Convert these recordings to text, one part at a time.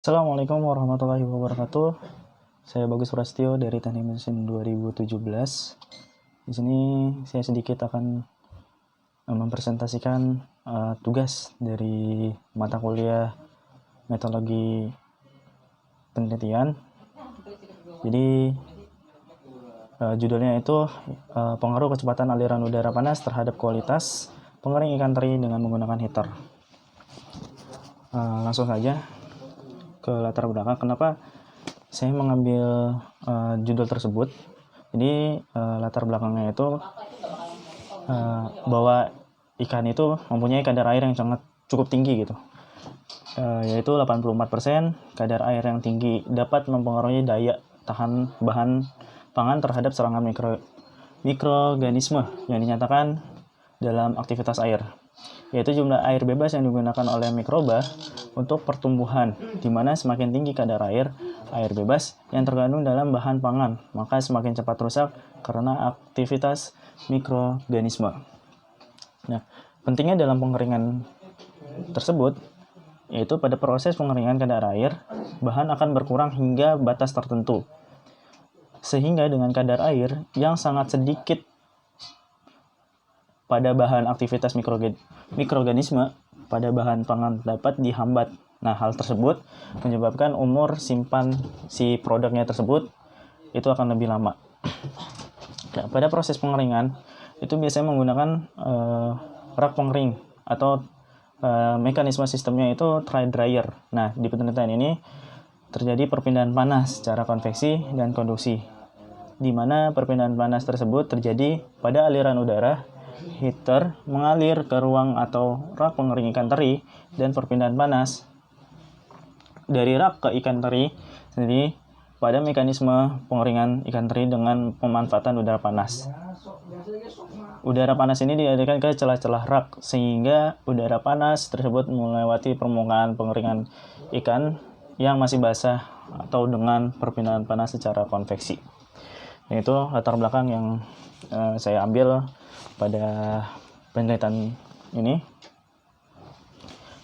Assalamualaikum warahmatullahi wabarakatuh. Saya Bagus Prastio dari Teknik Mesin 2017. Di sini saya sedikit akan mempresentasikan tugas dari mata kuliah metodologi penelitian. Jadi judulnya itu pengaruh kecepatan aliran udara panas terhadap kualitas pengering ikan teri dengan menggunakan heater. Langsung saja ke latar belakang kenapa saya mengambil judul tersebut. Jadi latar belakangnya itu bahwa ikan itu mempunyai kadar air yang sangat cukup tinggi gitu, yaitu 84%. Kadar air yang tinggi dapat mempengaruhi daya tahan bahan pangan terhadap serangan mikroorganisme yang dinyatakan dalam aktivitas air, yaitu jumlah air bebas yang digunakan oleh mikroba untuk pertumbuhan, di mana semakin tinggi kadar air bebas yang terkandung dalam bahan pangan, maka semakin cepat rusak karena aktivitas mikroorganisme. Nah, pentingnya dalam pengeringan tersebut, yaitu pada proses pengeringan kadar air, bahan akan berkurang hingga batas tertentu. Sehingga dengan kadar air yang sangat sedikit pada bahan aktivitas mikroorganisme pada bahan pangan dapat dihambat. Nah, hal tersebut menyebabkan umur simpan si produknya tersebut itu akan lebih lama. Nah, pada proses pengeringan itu biasanya menggunakan rak pengering atau mekanisme sistemnya itu dry dryer. Nah, di penelitian ini terjadi perpindahan panas secara konveksi dan konduksi, di mana perpindahan panas tersebut terjadi pada aliran udara. Heater mengalir ke ruang atau rak pengering ikan teri, dan perpindahan panas dari rak ke ikan teri sendiri pada mekanisme pengeringan ikan teri dengan pemanfaatan udara panas. Udara panas ini dialirkan ke celah-celah rak sehingga udara panas tersebut melewati permukaan pengeringan ikan yang masih basah atau dengan perpindahan panas secara konveksi. Itu latar belakang yang saya ambil pada penelitian ini.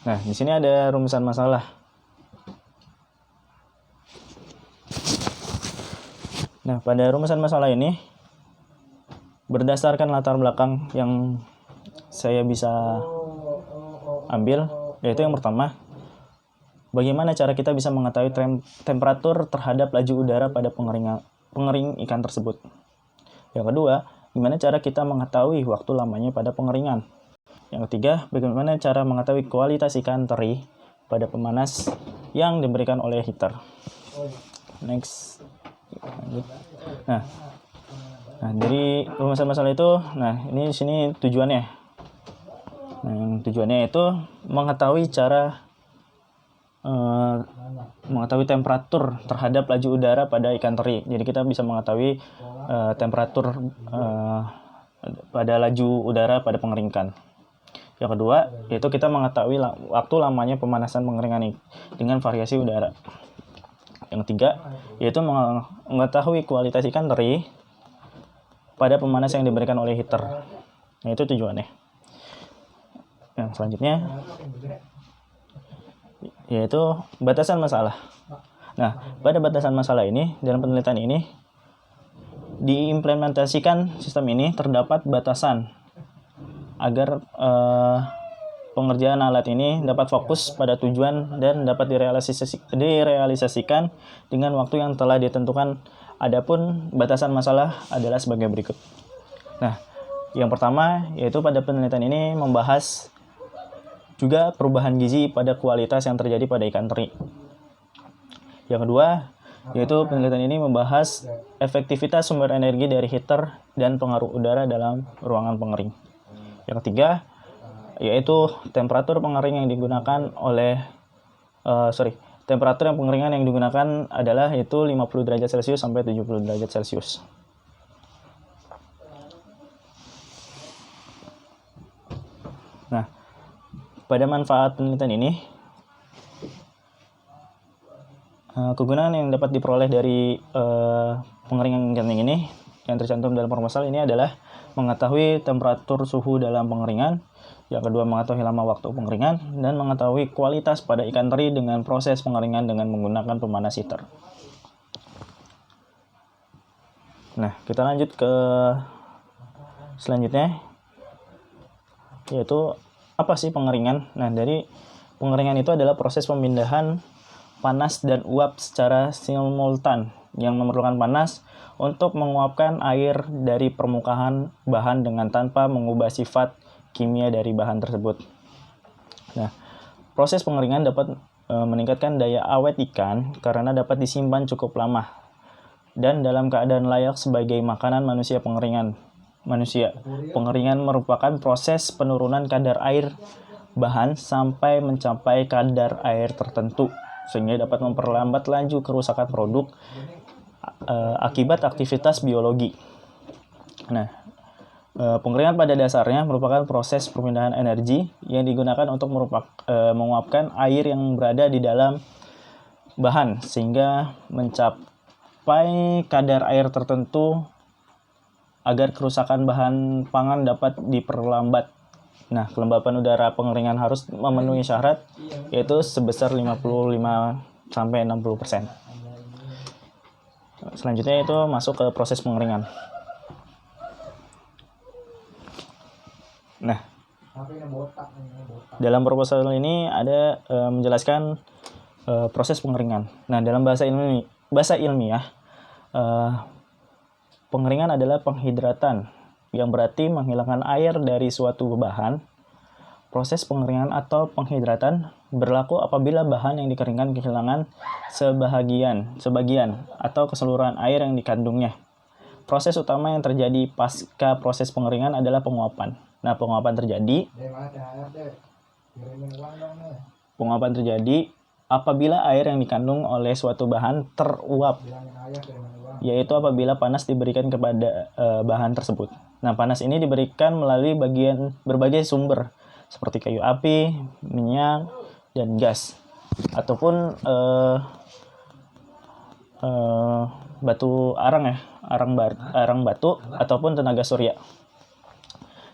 Nah, di sini ada rumusan masalah. Nah, pada rumusan masalah ini, berdasarkan latar belakang yang saya bisa ambil, yaitu yang pertama, bagaimana cara kita bisa mengetahui temperatur terhadap laju udara pada pengering ikan tersebut. Yang kedua, gimana cara kita mengetahui waktu lamanya pada pengeringan. Yang ketiga, bagaimana cara mengetahui kualitas ikan teri pada pemanas yang diberikan oleh heater. Next. Nah, dari rumusan masalah itu, ini di sini tujuannya. Nah, yang tujuannya itu mengetahui temperatur terhadap laju udara pada ikan teri. Jadi kita bisa mengetahui temperatur pada laju udara pada pengeringan. Yang kedua, yaitu kita mengetahui waktu lamanya pemanasan pengeringan dengan variasi udara. Yang ketiga, yaitu mengetahui kualitas ikan teri pada pemanas yang diberikan oleh heater. Nah, itu tujuannya. Yang selanjutnya yaitu batasan masalah. Nah, pada batasan masalah ini, dalam penelitian ini diimplementasikan sistem ini terdapat batasan agar pengerjaan alat ini dapat fokus pada tujuan dan dapat direalisasikan dengan waktu yang telah ditentukan. Adapun batasan masalah adalah sebagai berikut. Nah, yang pertama yaitu pada penelitian ini membahas juga perubahan gizi pada kualitas yang terjadi pada ikan teri. Yang kedua, yaitu penelitian ini membahas efektivitas sumber energi dari heater dan pengaruh udara dalam ruangan pengering. Yang ketiga, yaitu temperatur pengeringan yang digunakan temperatur pengeringan yang digunakan adalah yaitu 50 derajat Celcius sampai 70 derajat Celcius. Nah, pada manfaat penelitian ini, kegunaan yang dapat diperoleh dari pengeringan ikan ini yang tercantum dalam proposal ini adalah mengetahui temperatur suhu dalam pengeringan. Yang kedua, mengetahui lama waktu pengeringan, dan mengetahui kualitas pada ikan teri dengan proses pengeringan dengan menggunakan pemanas heater. Nah, kita lanjut ke selanjutnya, yaitu apa sih pengeringan? Nah, dari pengeringan itu adalah proses pemindahan panas dan uap secara simultan yang memerlukan panas untuk menguapkan air dari permukaan bahan dengan tanpa mengubah sifat kimia dari bahan tersebut. Nah, proses pengeringan dapat meningkatkan daya awet ikan karena dapat disimpan cukup lama dan dalam keadaan layak sebagai makanan manusia. Pengeringan merupakan proses penurunan kadar air bahan sampai mencapai kadar air tertentu sehingga dapat memperlambat laju kerusakan produk akibat aktivitas biologi. Nah, pengeringan pada dasarnya merupakan proses perpindahan energi yang digunakan untuk menguapkan air yang berada di dalam bahan sehingga mencapai kadar air tertentu agar kerusakan bahan pangan dapat diperlambat. Nah, kelembapan udara pengeringan harus memenuhi syarat yaitu sebesar 55-60%. Selanjutnya itu masuk ke proses pengeringan. Nah, dalam proposal ini ada menjelaskan proses pengeringan. Nah, dalam bahasa ilmiah, pengeringan adalah penghidratan, yang berarti menghilangkan air dari suatu bahan. Proses pengeringan atau penghidratan berlaku apabila bahan yang dikeringkan kehilangan sebagian atau keseluruhan air yang dikandungnya. Proses utama yang terjadi pasca proses pengeringan adalah penguapan. Nah, penguapan terjadi apabila air yang dikandung oleh suatu bahan teruap, yaitu apabila panas diberikan kepada bahan tersebut. Nah, panas ini diberikan melalui berbagai sumber seperti kayu api, minyak, dan gas, ataupun batu arang arang batu, ataupun tenaga surya.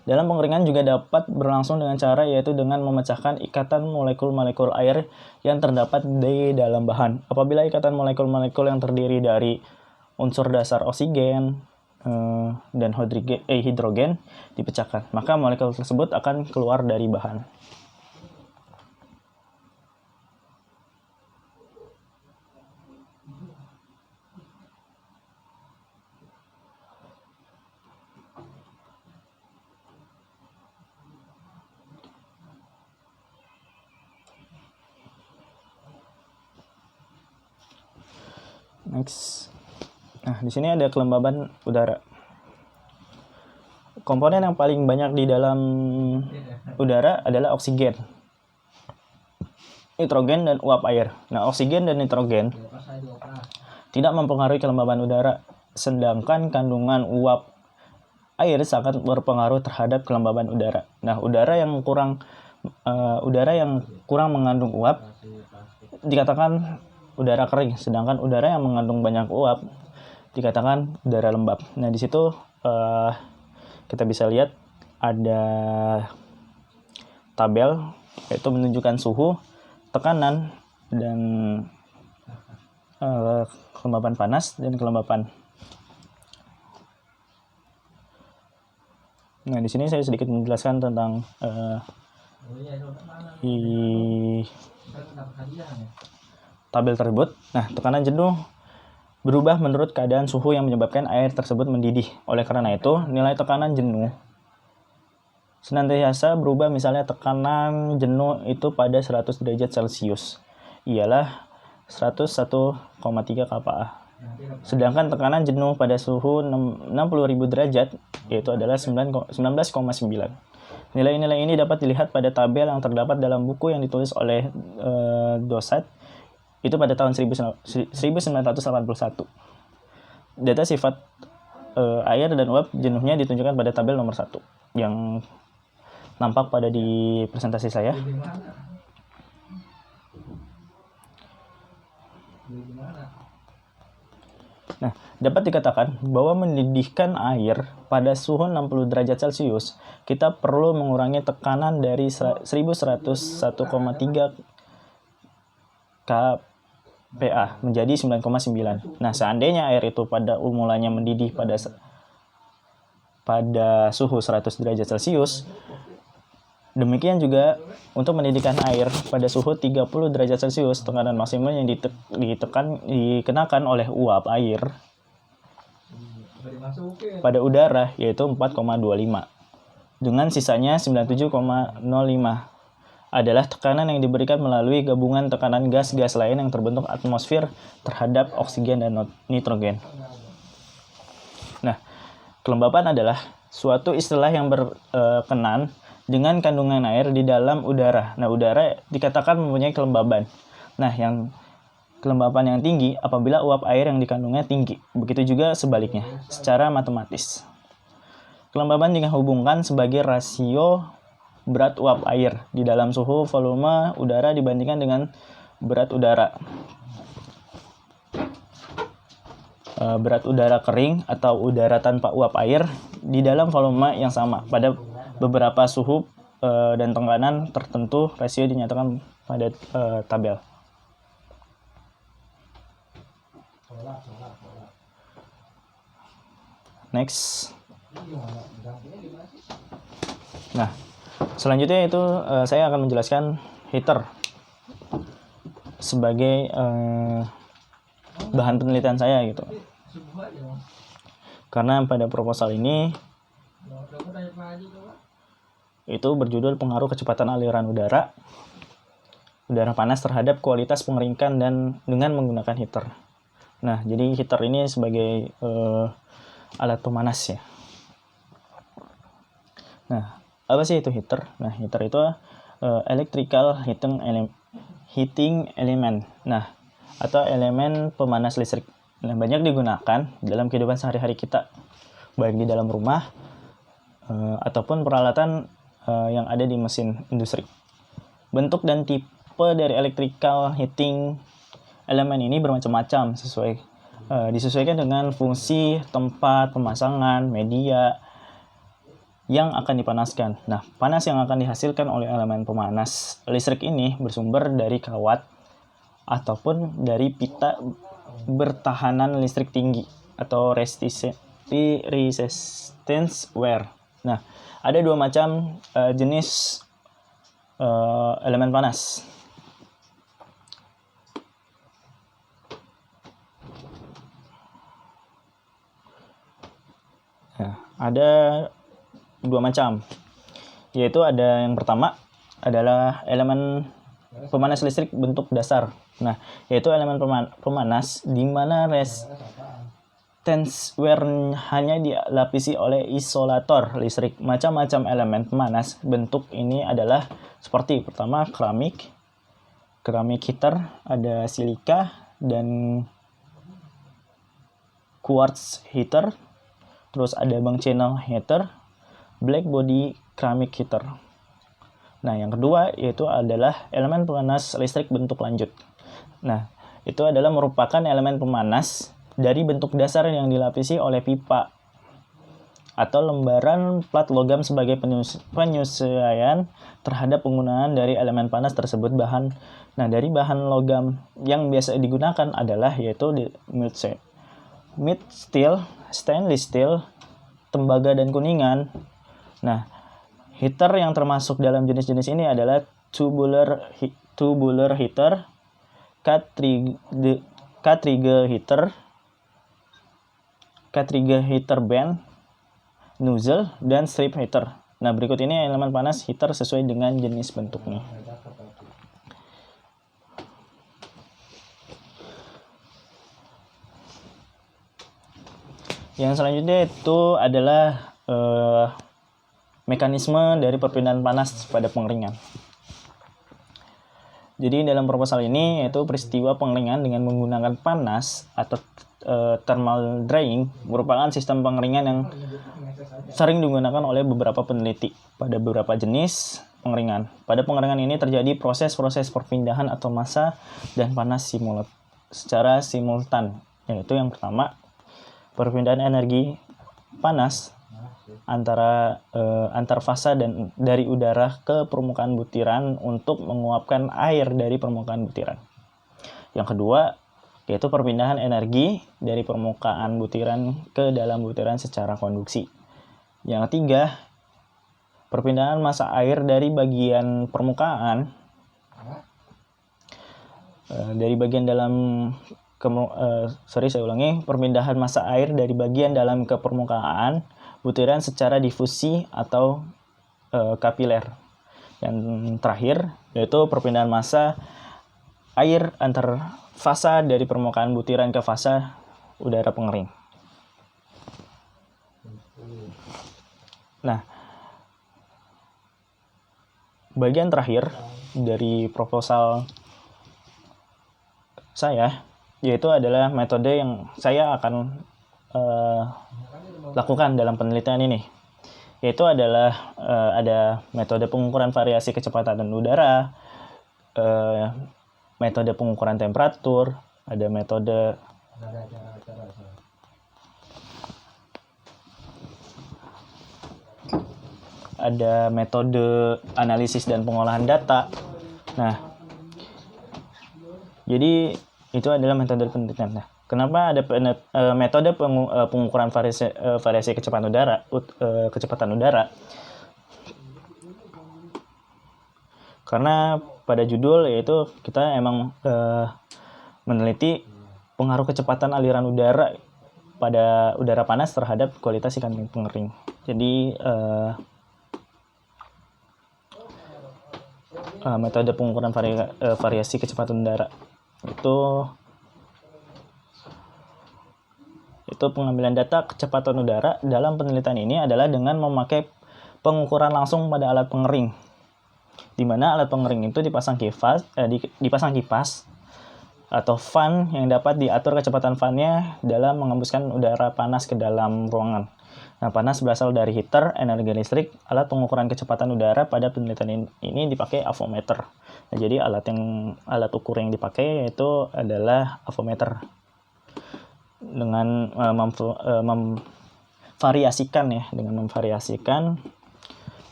Dalam pengeringan juga dapat berlangsung dengan cara yaitu dengan memecahkan ikatan molekul-molekul air yang terdapat di dalam bahan. Apabila ikatan molekul-molekul yang terdiri dari unsur dasar oksigen dan hidrogen dipecahkan, maka molekul tersebut akan keluar dari bahan. Next. Nah, di sini ada kelembaban udara. Komponen yang paling banyak di dalam udara adalah oksigen, nitrogen, dan uap air. Nah, oksigen dan nitrogen tidak mempengaruhi kelembaban udara, sedangkan kandungan uap air sangat berpengaruh terhadap kelembaban udara. Nah, udara yang kurang mengandung uap dikatakan udara kering, sedangkan udara yang mengandung banyak uap dikatakan udara lembab. Nah, di situ kita bisa lihat ada tabel yaitu menunjukkan suhu, tekanan, dan kelembapan panas dan kelembapan. Nah, di sini saya sedikit menjelaskan tentang tabel tersebut. Nah, tekanan jenuh berubah menurut keadaan suhu yang menyebabkan air tersebut mendidih. Oleh karena itu, nilai tekanan jenuh senantiasa berubah. Misalnya tekanan jenuh itu pada 100 derajat Celcius ialah 101,3 kPa. Sedangkan tekanan jenuh pada suhu 60.000 derajat yaitu adalah 19,9. Nilai-nilai ini dapat dilihat pada tabel yang terdapat dalam buku yang ditulis oleh Dosat itu pada tahun 1981. Data sifat air dan uap jenuhnya ditunjukkan pada tabel nomor 1 yang nampak pada di presentasi saya. Nah, dapat dikatakan bahwa mendidihkan air pada suhu 60 derajat Celcius, kita perlu mengurangi tekanan dari 1101,3 kPa menjadi 9,9. Nah, seandainya air itu pada mulanya mendidih pada suhu 100 derajat Celcius, demikian juga untuk mendidihkan air pada suhu 30 derajat Celcius, tekanan maksimal yang dikenakan oleh uap air pada udara yaitu 4,25 dengan sisanya 97,05 adalah tekanan yang diberikan melalui gabungan tekanan gas-gas lain yang terbentuk atmosfer terhadap oksigen dan nitrogen. Nah, kelembapan adalah suatu istilah yang berkenan dengan kandungan air di dalam udara. Nah, udara dikatakan mempunyai kelembaban. Nah, yang kelembapan yang tinggi apabila uap air yang dikandungnya tinggi. Begitu juga sebaliknya, secara matematis. Kelembaban dihubungkan sebagai rasio berat uap air di dalam suhu volume udara dibandingkan dengan berat udara. Berat udara kering atau udara tanpa uap air di dalam volume yang sama pada beberapa suhu dan tekanan tertentu. Rasio dinyatakan pada tabel. Next. Nah, selanjutnya itu saya akan menjelaskan heater sebagai bahan penelitian saya gitu. Karena pada proposal ini itu berjudul pengaruh kecepatan aliran udara panas terhadap kualitas pengeringkan dan dengan menggunakan heater. Nah, jadi heater ini sebagai alat pemanas ya. Nah, apa sih itu heater? Nah, heater itu electrical heating element. Nah, atau elemen pemanas listrik. Nah, banyak digunakan dalam kehidupan sehari-hari kita, baik di dalam rumah ataupun peralatan yang ada di mesin industri. Bentuk dan tipe dari electrical heating element ini bermacam-macam disesuaikan dengan fungsi, tempat, pemasangan, media yang akan dipanaskan. Nah, panas yang akan dihasilkan oleh elemen pemanas listrik ini bersumber dari kawat ataupun dari pita bertahanan listrik tinggi atau resistance wire. Nah, ada dua macam jenis elemen panas. Nah, ada dua macam, yaitu ada yang pertama adalah elemen pemanas listrik bentuk dasar. Nah, yaitu elemen pemanas di mana resistance wire hanya dilapisi oleh isolator listrik. Macam-macam elemen pemanas bentuk ini adalah seperti pertama keramik heater, ada silika dan quartz heater, terus ada bang channel heater, black body keramik heater. Nah, yang kedua yaitu adalah elemen pemanas listrik bentuk lanjut. Nah, itu adalah merupakan elemen pemanas dari bentuk dasar yang dilapisi oleh pipa atau lembaran plat logam sebagai penyesuaian terhadap penggunaan dari elemen panas tersebut. Dari bahan logam yang biasa digunakan adalah yaitu mild steel, stainless steel, tembaga dan kuningan. Nah, heater yang termasuk dalam jenis-jenis ini adalah tubular heater, K-trigger heater band, nozzle, dan strip heater. Nah, berikut ini elemen panas heater sesuai dengan jenis bentuknya. Yang selanjutnya itu adalah mekanisme dari perpindahan panas pada pengeringan. Jadi dalam proposal ini yaitu peristiwa pengeringan dengan menggunakan panas atau thermal drying merupakan sistem pengeringan yang sering digunakan oleh beberapa peneliti pada beberapa jenis pengeringan. Pada pengeringan ini terjadi proses-proses perpindahan atau massa dan panas secara simultan. Yaitu yang pertama perpindahan energi panas antar fasa dan dari udara ke permukaan butiran untuk menguapkan air dari permukaan butiran. Yang kedua, yaitu perpindahan energi dari permukaan butiran ke dalam butiran secara konduksi. Yang ketiga, perpindahan massa air dari bagian permukaan perpindahan massa air dari bagian dalam ke permukaan butiran secara difusi atau kapiler. Yang terakhir yaitu perpindahan massa air antar fasa dari permukaan butiran ke fasa udara pengering. Nah, bagian terakhir dari proposal saya yaitu adalah metode yang saya akan lakukan dalam penelitian ini, yaitu adalah ada metode pengukuran variasi kecepatan udara, metode pengukuran temperatur, ada metode analisis dan pengolahan data. Nah, jadi itu adalah metode penelitian. Nah, kenapa ada metode pengukuran variasi kecepatan udara? Karena pada judul yaitu kita emang meneliti pengaruh kecepatan aliran udara pada udara panas terhadap kualitas ikan pengering. Jadi metode pengukuran variasi kecepatan udara itu pengambilan data kecepatan udara dalam penelitian ini adalah dengan memakai pengukuran langsung pada alat pengering, di mana alat pengering itu dipasang kipas atau fan yang dapat diatur kecepatan fan-nya dalam mengembuskan udara panas ke dalam ruangan. Nah, panas berasal dari heater, energi listrik. Alat pengukuran kecepatan udara pada penelitian ini dipakai avometer. Nah, jadi alat ukur yang dipakai yaitu adalah avometer. Dengan memvariasikan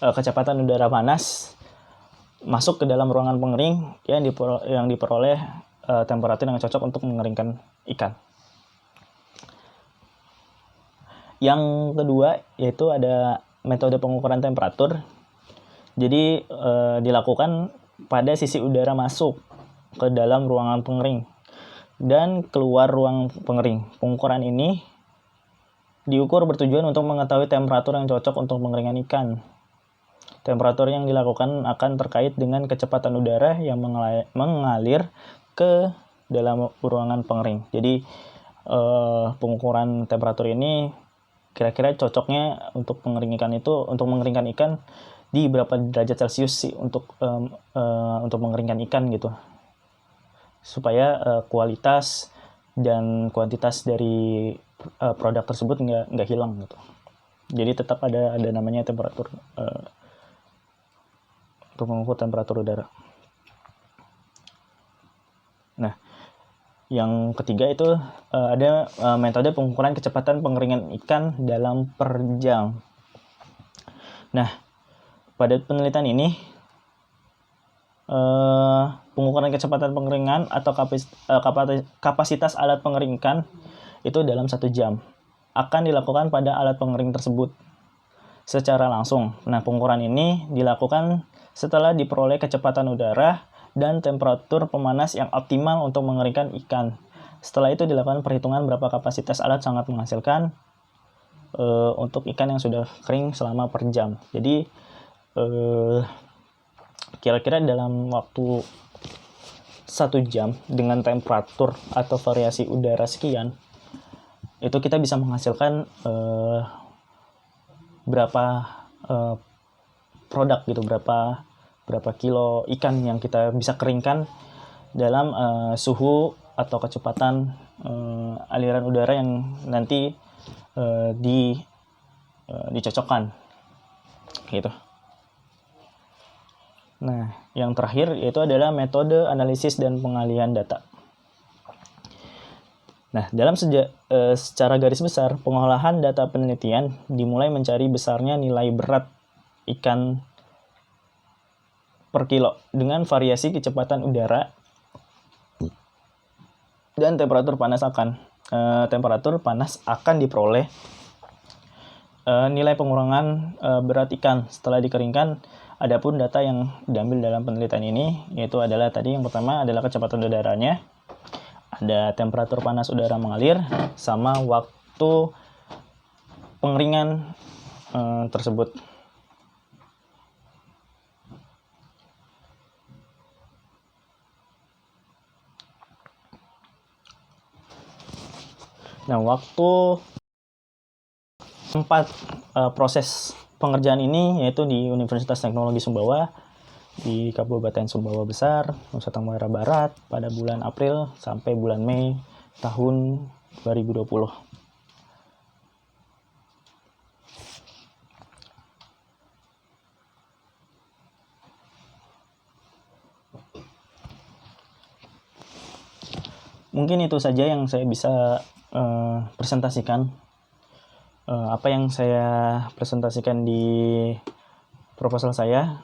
kecepatan udara panas masuk ke dalam ruangan pengering yang diperoleh temperatur yang cocok untuk mengeringkan ikan. Yang kedua yaitu ada metode pengukuran temperatur. Jadi dilakukan pada sisi udara masuk ke dalam ruangan pengering dan keluar ruang pengering. Pengukuran ini diukur bertujuan untuk mengetahui temperatur yang cocok untuk pengeringan ikan. Temperatur yang dilakukan akan terkait dengan kecepatan udara yang mengalir ke dalam ruangan pengering. Jadi pengukuran temperatur ini kira-kira cocoknya untuk mengeringkan ikan di berapa derajat Celcius sih untuk mengeringkan ikan gitu, supaya kualitas dan kuantitas dari produk tersebut nggak hilang gitu. Jadi tetap ada namanya temperatur untuk mengukur temperatur udara. Nah, yang ketiga itu ada metode pengukuran kecepatan pengeringan ikan dalam per jam. Nah, pada penelitian ini pengukuran kecepatan pengeringan atau kapasitas alat pengering ikan itu dalam 1 jam akan dilakukan pada alat pengering tersebut secara langsung. Nah, pengukuran ini dilakukan setelah diperoleh kecepatan udara dan temperatur pemanas yang optimal untuk mengeringkan ikan. Setelah itu dilakukan perhitungan berapa kapasitas alat sangat menghasilkan untuk ikan yang sudah kering selama per jam. Jadi kira-kira dalam waktu 1 jam dengan temperatur atau variasi udara sekian, itu kita bisa menghasilkan berapa produk gitu, berapa kilo ikan yang kita bisa keringkan dalam suhu atau kecepatan aliran udara yang nanti dicocokkan gitu. Nah, yang terakhir yaitu adalah metode analisis dan pengalihan data. Nah, secara garis besar, pengolahan data penelitian dimulai mencari besarnya nilai berat ikan per kilo dengan variasi kecepatan udara dan temperatur panas akan diperoleh nilai pengurangan berat ikan setelah dikeringkan. Adapun data yang diambil dalam penelitian ini yaitu adalah tadi yang pertama adalah kecepatan udaranya, ada temperatur panas udara mengalir, sama waktu pengeringan tersebut. Nah, waktu tempat proses pengerjaan ini yaitu di Universitas Teknologi Sumbawa di Kabupaten Sumbawa Besar, Nusa Tenggara Barat pada bulan April sampai bulan Mei tahun 2020. Mungkin itu saja yang saya bisa presentasikan. Apa yang saya presentasikan di proposal saya.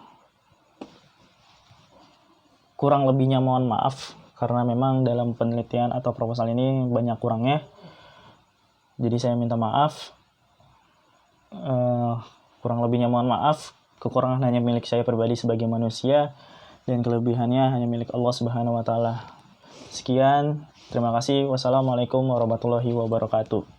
Kurang lebihnya mohon maaf, karena memang dalam penelitian atau proposal ini banyak kurangnya. Jadi saya minta maaf. Kurang lebihnya mohon maaf. Kekurangan hanya milik saya pribadi sebagai manusia, dan kelebihannya hanya milik Allah Subhanahu wa Ta'ala. Sekian, terima kasih. Wassalamualaikum warahmatullahi wabarakatuh.